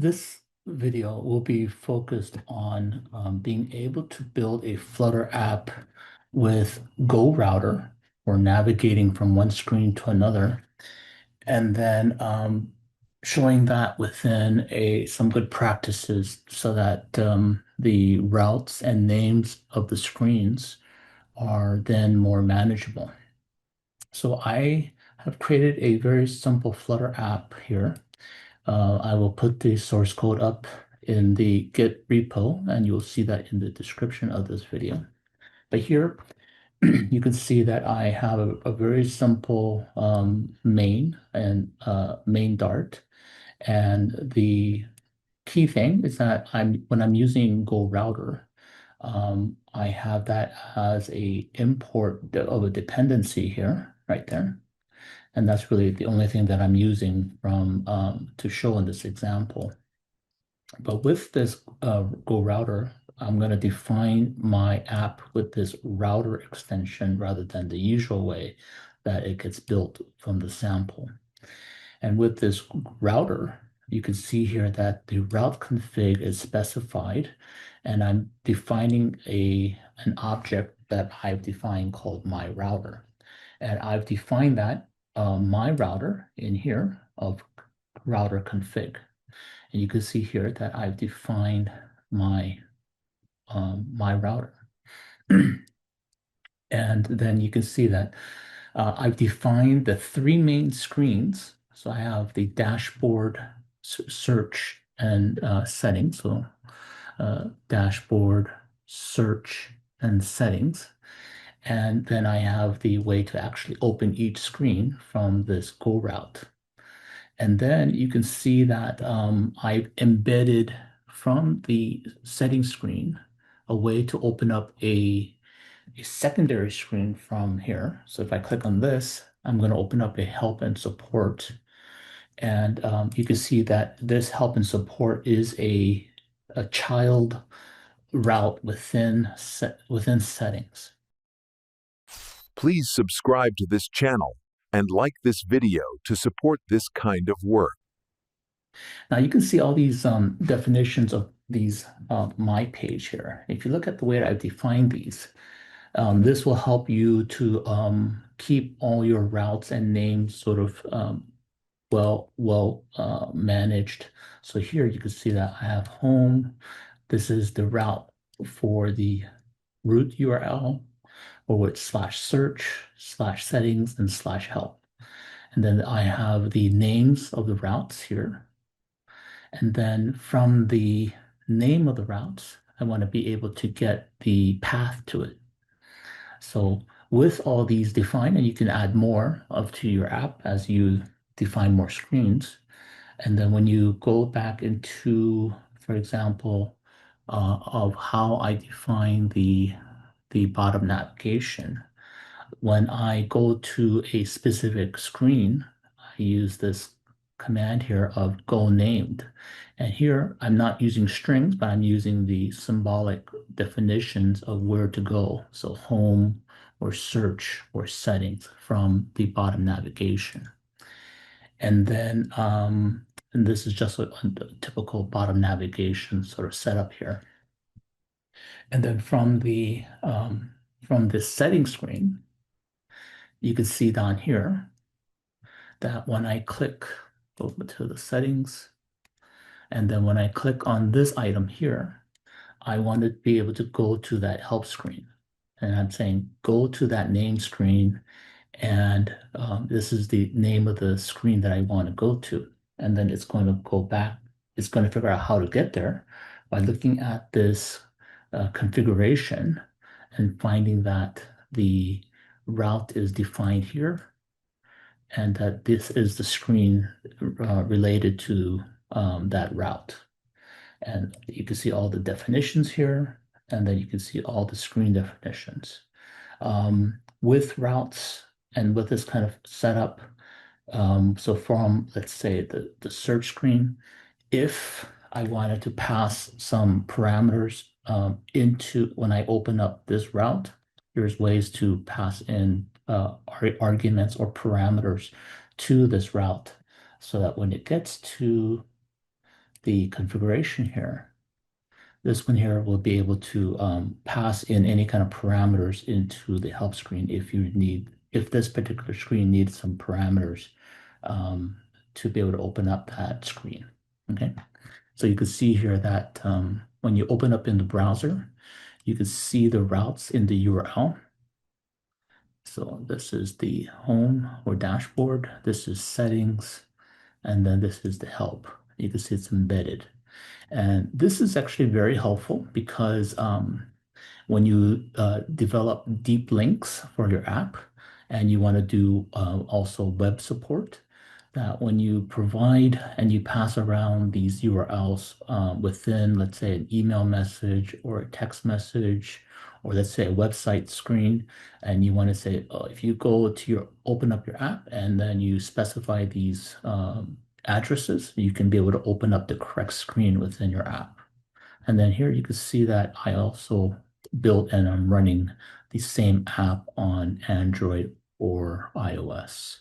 This video will be focused on being able to build a Flutter app with Go Router or navigating from one screen to another, and then showing that within some good practices so that the routes and names of the screens are then more manageable. So I have created a very simple Flutter app here. I will put the source code up in the Git repo, and you'll see that in the description of this video. But here, you can see that I have a very simple main and main Dart. And the key thing is that when I'm using Go Router, I have that as a import of a dependency here, right there. And that's really the only thing that I'm using from to show in this example. But with this Go Router, I'm going to define my app with this router extension rather than the usual way that it gets built from the sample. And with this router, you can see here that the route config is specified, and I'm defining an object that I've defined called my router. And I've defined that my router in here of router config. And you can see here that I've defined my router. And then you can see that I've defined the three main screens. So I have the dashboard, search, and settings. So dashboard, search, and settings. And then I have the way to actually open each screen from this Go route. And then you can see that I've embedded from the settings screen a way to open up a secondary screen from here. So if I click on this, I'm going to open up a help and support. And you can see that this help and support is a child route within settings. Please subscribe to this channel and like this video to support this kind of work. Now you can see all these definitions of these my page here. If you look at the way that I've defined these, this will help you to keep all your routes and names sort of well managed. So here you can see that I have home. This is the route for the root URL, or with /search, /settings, and /help. And then I have the names of the routes here. And then from the name of the routes, I want to be able to get the path to it. So with all these defined, and you can add more to your app as you define more screens. And then when you go back into, for example, of how I define the bottom navigation, when I go to a specific screen, I use this command here of go named. And here I'm not using strings, but I'm using the symbolic definitions of where to go. So home or search or settings from the bottom navigation. And then, and this is just a typical bottom navigation sort of setup here. And then from this settings screen, you can see down here that when I click over to the settings, and then when I click on this item here, I want to be able to go to that help screen. And I'm saying go to that name screen, and this is the name of the screen that I want to go to. And then it's going to go back. It's going to figure out how to get there by looking at this configuration and finding that the route is defined here, and that this is the screen related to that route. And you can see all the definitions here, and then you can see all the screen definitions. With routes and with this kind of setup, so from, let's say, the search screen, if I wanted to pass some parameters into when I open up this route, there's ways to pass in arguments or parameters to this route so that when it gets to the configuration here, this one here will be able to pass in any kind of parameters into the help screen if this particular screen needs some parameters um, to be able to open up that screen. Okay, so you can see here that when you open up in the browser, you can see the routes in the URL. So this is the home or dashboard, this is settings, and then this is the help. You can see it's embedded. And this is actually very helpful because when you develop deep links for your app and you want to do also web support, that when you provide and you pass around these URLs within, let's say, an email message or a text message, or let's say a website screen, and you want to say, oh, if you go to open up your app and then you specify these addresses, you can be able to open up the correct screen within your app. And then here you can see that I also built and I'm running the same app on Android or iOS.